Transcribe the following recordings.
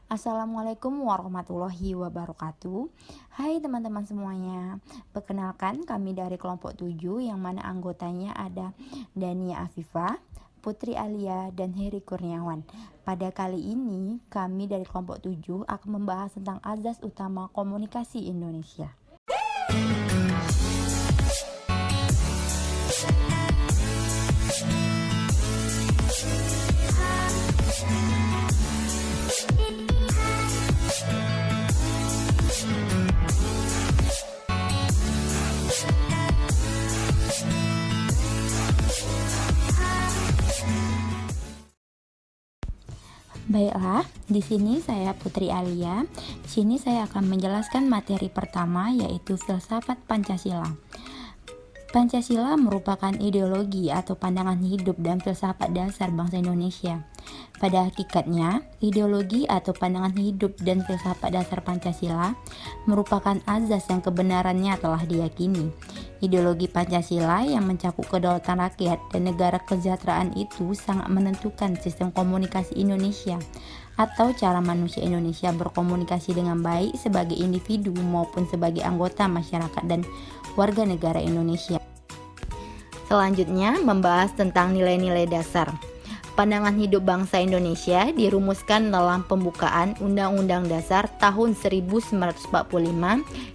Assalamualaikum warahmatullahi wabarakatuh. Hai teman-teman semuanya. Perkenalkan kami dari kelompok 7 yang mana anggotanya ada Dania Afifah, Putri Alia, dan Heri Kurniawan. Pada kali ini kami dari kelompok 7 akan membahas tentang azas utama komunikasi Indonesia. Baiklah, di sini saya Putri Alia. Di sini saya akan menjelaskan materi pertama yaitu filsafat Pancasila. Pancasila merupakan ideologi atau pandangan hidup dan filsafat dasar bangsa Indonesia. Pada hakikatnya, ideologi atau pandangan hidup dan filsafat dasar Pancasila merupakan azas yang kebenarannya telah diyakini. Ideologi Pancasila yang mencakup kedaulatan rakyat dan negara kesejahteraan itu sangat menentukan sistem komunikasi Indonesia atau cara manusia Indonesia berkomunikasi dengan baik sebagai individu maupun sebagai anggota masyarakat dan warga negara Indonesia. Selanjutnya membahas tentang nilai-nilai dasar. Pandangan hidup bangsa Indonesia dirumuskan dalam pembukaan Undang-Undang Dasar tahun 1945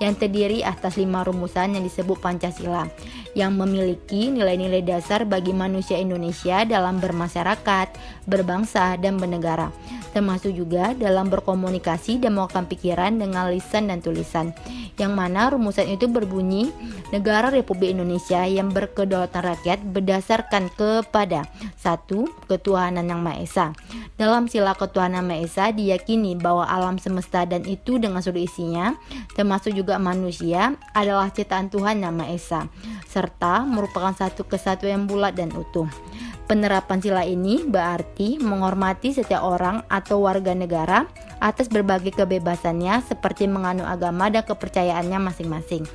yang terdiri atas 5 rumusan yang disebut Pancasila, yang memiliki nilai-nilai dasar bagi manusia Indonesia dalam bermasyarakat, berbangsa, dan bernegara, termasuk juga dalam berkomunikasi dan melakukan pikiran dengan lisan dan tulisan, yang mana rumusan itu berbunyi, negara Republik Indonesia yang berkedaulatan rakyat berdasarkan kepada 1. Ketuhanan Yang Maha Esa. Dalam sila ketuhanan Maha Esa diyakini bahwa alam semesta dan itu dengan seluruh isinya, termasuk juga manusia, adalah ciptaan Tuhan Yang Maha Esa, serta merupakan satu kesatuan yang bulat dan utuh. Penerapan sila ini berarti menghormati setiap orang atau warga negara atas berbagai kebebasannya seperti menganut agama dan kepercayaannya masing-masing.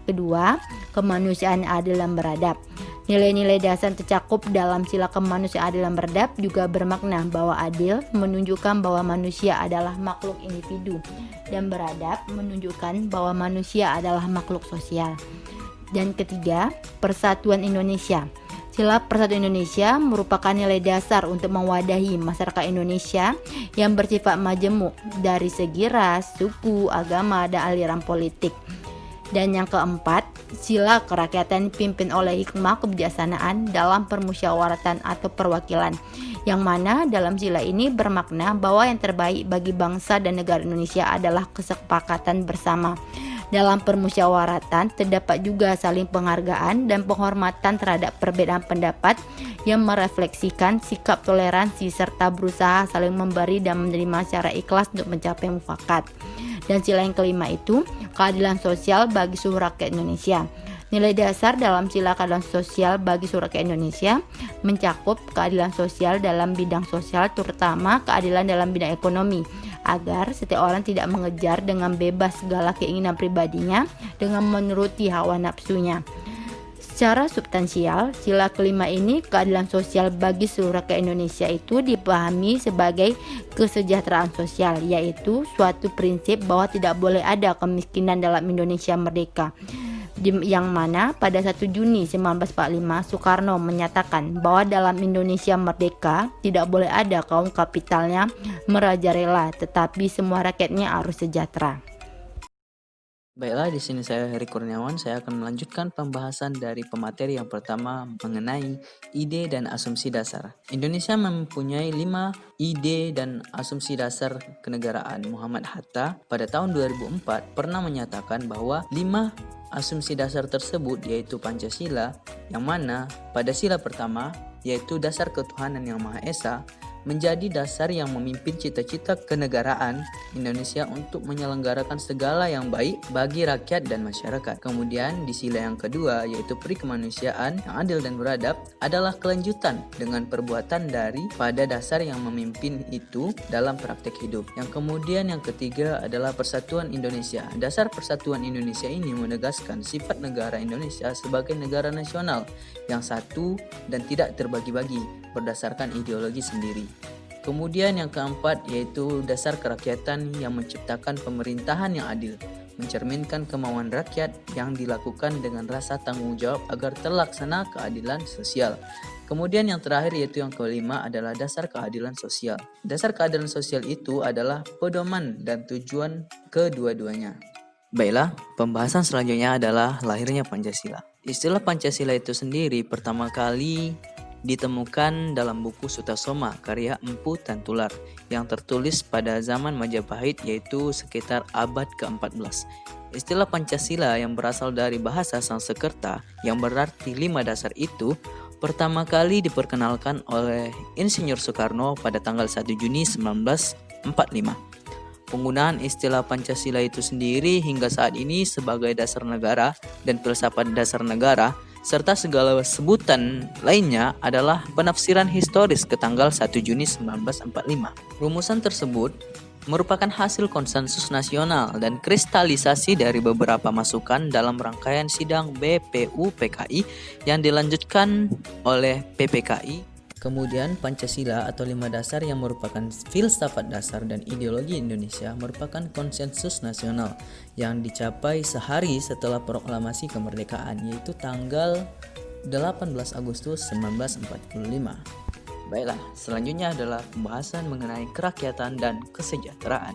Kedua, kemanusiaan adil dan beradab. Nilai-nilai dasar tercakup dalam sila kemanusiaan adil dan beradab juga bermakna bahwa adil menunjukkan bahwa manusia adalah makhluk individu dan beradab menunjukkan bahwa manusia adalah makhluk sosial. Dan ketiga, persatuan Indonesia. Sila Persatuan Indonesia merupakan nilai dasar untuk mewadahi masyarakat Indonesia yang bersifat majemuk dari segi ras, suku, agama, dan aliran politik. Dan yang keempat, sila kerakyatan dipimpin oleh hikmah kebijaksanaan dalam permusyawaratan atau perwakilan, yang mana dalam sila ini bermakna bahwa yang terbaik bagi bangsa dan negara Indonesia adalah kesepakatan bersama. Dalam permusyawaratan terdapat juga saling penghargaan dan penghormatan terhadap perbedaan pendapat yang merefleksikan sikap toleransi serta berusaha saling memberi dan menerima secara ikhlas untuk mencapai mufakat. Dan sila yang kelima itu keadilan sosial bagi seluruh rakyat Indonesia. Nilai dasar dalam sila keadilan sosial bagi seluruh rakyat Indonesia mencakup keadilan sosial dalam bidang sosial, terutama keadilan dalam bidang ekonomi, agar setiap orang tidak mengejar dengan bebas segala keinginan pribadinya dengan menuruti hawa nafsunya. Secara substansial, sila kelima ini, keadilan sosial bagi seluruh rakyat Indonesia, itu dipahami sebagai kesejahteraan sosial, yaitu suatu prinsip bahwa tidak boleh ada kemiskinan dalam Indonesia merdeka. Yang mana pada 1 Juni 1945 Soekarno menyatakan bahwa dalam Indonesia merdeka tidak boleh ada kaum kapitalnya merajalela, tetapi semua rakyatnya harus sejahtera. Baiklah, di sini saya Heri Kurniawan. Saya akan melanjutkan pembahasan dari pemateri yang pertama mengenai ide dan asumsi dasar. Indonesia mempunyai 5 ide dan asumsi dasar kenegaraan. Muhammad Hatta pada tahun 2004 pernah menyatakan bahwa 5 asumsi dasar tersebut yaitu Pancasila, yang mana pada sila pertama yaitu dasar ketuhanan yang Maha Esa menjadi dasar yang memimpin cita-cita kenegaraan Indonesia untuk menyelenggarakan segala yang baik bagi rakyat dan masyarakat. Kemudian di sila yang kedua yaitu peri kemanusiaan yang adil dan beradab adalah kelanjutan dengan perbuatan dari pada dasar yang memimpin itu dalam praktek hidup. Yang kemudian yang ketiga adalah persatuan Indonesia. Dasar persatuan Indonesia ini menegaskan sifat negara Indonesia sebagai negara nasional yang satu dan tidak terbagi-bagi berdasarkan ideologi sendiri. Kemudian yang keempat yaitu dasar kerakyatan yang menciptakan pemerintahan yang adil, mencerminkan kemauan rakyat yang dilakukan dengan rasa tanggung jawab agar terlaksana keadilan sosial. Kemudian yang terakhir yaitu yang kelima adalah dasar keadilan sosial. Dasar keadilan sosial itu adalah pedoman dan tujuan kedua-duanya. Baiklah, pembahasan selanjutnya adalah lahirnya Pancasila. Istilah Pancasila itu sendiri pertama kali ditemukan dalam buku Sutasoma karya Empu Tantular yang tertulis pada zaman Majapahit yaitu sekitar abad ke-14. Istilah Pancasila yang berasal dari bahasa Sanskerta yang berarti 5 dasar itu pertama kali diperkenalkan oleh Insinyur Soekarno pada tanggal 1 Juni 1945. Penggunaan istilah Pancasila itu sendiri hingga saat ini sebagai dasar negara dan filsafat dasar negara serta segala sebutan lainnya adalah penafsiran historis ke tanggal 1 Juni 1945. Rumusan tersebut merupakan hasil konsensus nasional dan kristalisasi dari beberapa masukan dalam rangkaian sidang BPUPKI yang dilanjutkan oleh PPKI. Kemudian Pancasila atau 5 dasar yang merupakan filsafat dasar dan ideologi Indonesia merupakan konsensus nasional yang dicapai sehari setelah proklamasi kemerdekaan yaitu tanggal 18 Agustus 1945. Baiklah, selanjutnya adalah pembahasan mengenai kerakyatan dan kesejahteraan.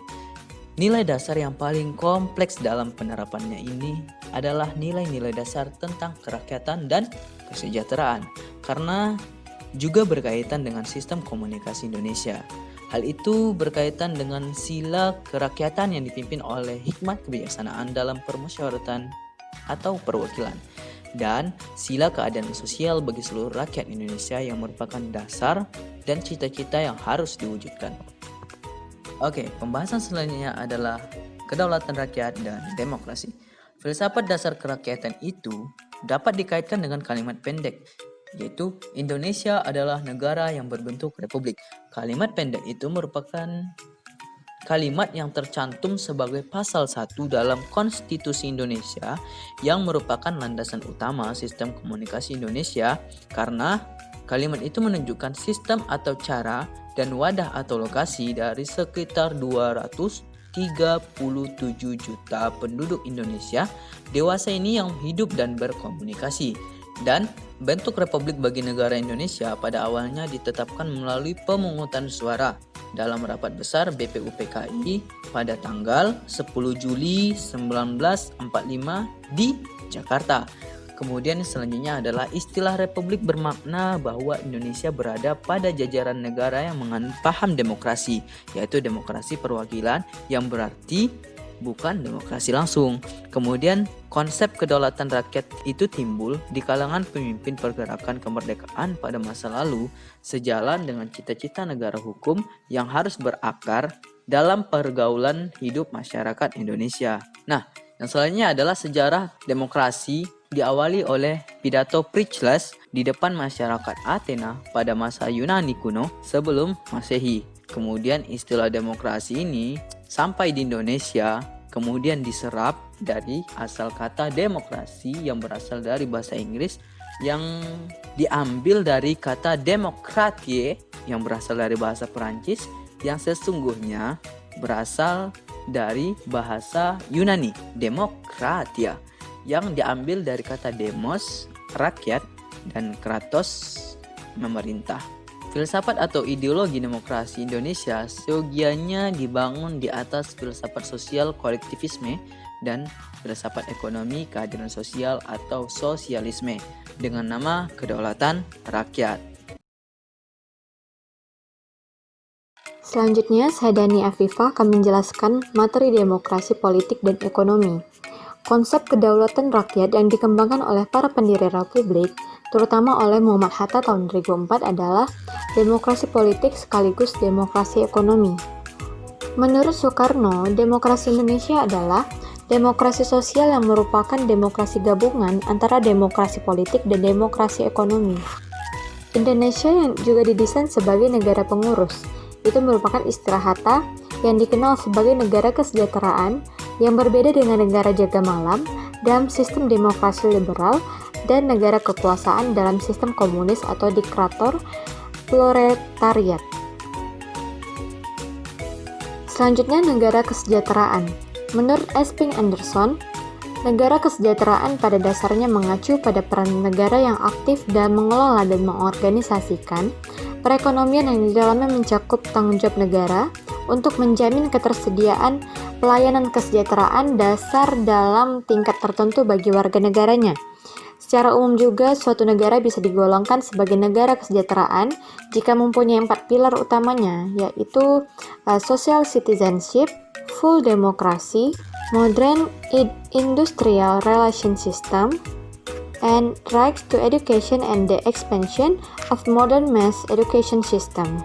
Nilai dasar yang paling kompleks dalam penerapannya ini adalah nilai-nilai dasar tentang kerakyatan dan kesejahteraan, karena juga berkaitan dengan sistem komunikasi Indonesia. Hal itu berkaitan dengan sila kerakyatan yang dipimpin oleh hikmat kebijaksanaan dalam permusyawaratan atau perwakilan, dan sila keadilan sosial bagi seluruh rakyat Indonesia yang merupakan dasar dan cita-cita yang harus diwujudkan. Oke, pembahasan selanjutnya adalah kedaulatan rakyat dan demokrasi. Filsafat dasar kerakyatan itu dapat dikaitkan dengan kalimat pendek, yaitu Indonesia adalah negara yang berbentuk republik. Kalimat pendek itu merupakan kalimat yang tercantum sebagai pasal 1 dalam Konstitusi Indonesia yang merupakan landasan utama sistem komunikasi Indonesia, karena kalimat itu menunjukkan sistem atau cara dan wadah atau lokasi dari sekitar 237 juta penduduk Indonesia dewasa ini yang hidup dan berkomunikasi. Dan bentuk republik bagi negara Indonesia pada awalnya ditetapkan melalui pemungutan suara dalam rapat besar BPUPKI pada tanggal 10 Juli 1945 di Jakarta. Kemudian selanjutnya adalah istilah republik bermakna bahwa Indonesia berada pada jajaran negara yang menganut paham demokrasi, yaitu demokrasi perwakilan yang berarti bukan demokrasi langsung. Kemudian konsep kedaulatan rakyat itu timbul di kalangan pemimpin pergerakan kemerdekaan pada masa lalu sejalan dengan cita-cita negara hukum yang harus berakar dalam pergaulan hidup masyarakat Indonesia. Nah, yang selanjutnya adalah sejarah demokrasi diawali oleh pidato Prichlas di depan masyarakat Athena pada masa Yunani kuno sebelum Masehi. Kemudian istilah demokrasi ini sampai di Indonesia, kemudian diserap dari asal kata demokrasi yang berasal dari bahasa Inggris yang diambil dari kata demokratie yang berasal dari bahasa Perancis yang sesungguhnya berasal dari bahasa Yunani, demokratia, yang diambil dari kata demos, rakyat, dan kratos, memerintah. Filsafat atau ideologi demokrasi Indonesia seyogianya dibangun di atas filsafat sosial kolektivisme dan filsafat ekonomi keadilan sosial atau sosialisme dengan nama kedaulatan rakyat. Selanjutnya, saya Dani Afifah akan menjelaskan materi demokrasi politik dan ekonomi. Konsep kedaulatan rakyat yang dikembangkan oleh para pendiri republik, terutama oleh Muhammad Hatta tahun 2004 adalah demokrasi politik sekaligus demokrasi ekonomi. Menurut Soekarno, demokrasi Indonesia adalah demokrasi sosial yang merupakan demokrasi gabungan antara demokrasi politik dan demokrasi ekonomi. Indonesia yang juga didesain sebagai negara pengurus, itu merupakan istilah Hatta yang dikenal sebagai negara kesejahteraan yang berbeda dengan negara jaga malam dalam sistem demokrasi liberal dan negara kekuasaan dalam sistem komunis atau diktator proletariat. Selanjutnya, negara kesejahteraan. Menurut Esping Anderson, negara kesejahteraan pada dasarnya mengacu pada peran negara yang aktif dalam mengelola dan mengorganisasikan perekonomian yang di dalamnya mencakup tanggung jawab negara untuk menjamin ketersediaan pelayanan kesejahteraan dasar dalam tingkat tertentu bagi warga negaranya. Secara umum juga, suatu negara bisa digolongkan sebagai negara kesejahteraan jika mempunyai 4 pilar utamanya, yaitu social citizenship, full democracy, modern industrial relation system, and rights to education and the expansion of modern mass education system.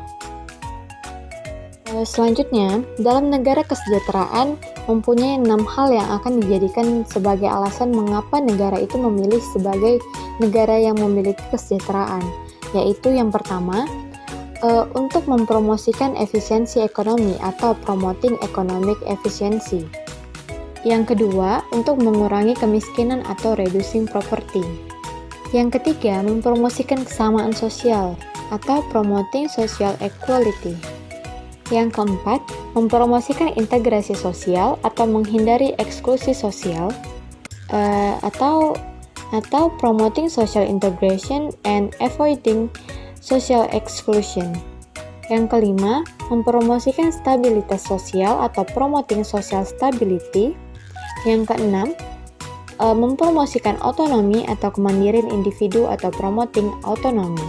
Selanjutnya, dalam negara kesejahteraan mempunyai 6 hal yang akan dijadikan sebagai alasan mengapa negara itu memilih sebagai negara yang memiliki kesejahteraan, yaitu yang pertama, untuk mempromosikan efisiensi ekonomi atau promoting economic efficiency. Yang kedua, untuk mengurangi kemiskinan atau reducing poverty. Yang ketiga, mempromosikan kesamaan sosial atau promoting social equality. Yang keempat, mempromosikan integrasi sosial atau menghindari eksklusi sosial, atau promoting social integration and avoiding social exclusion. Yang kelima, mempromosikan stabilitas sosial atau promoting social stability. Yang keenam, mempromosikan otonomi atau kemandirian individu atau promoting autonomy.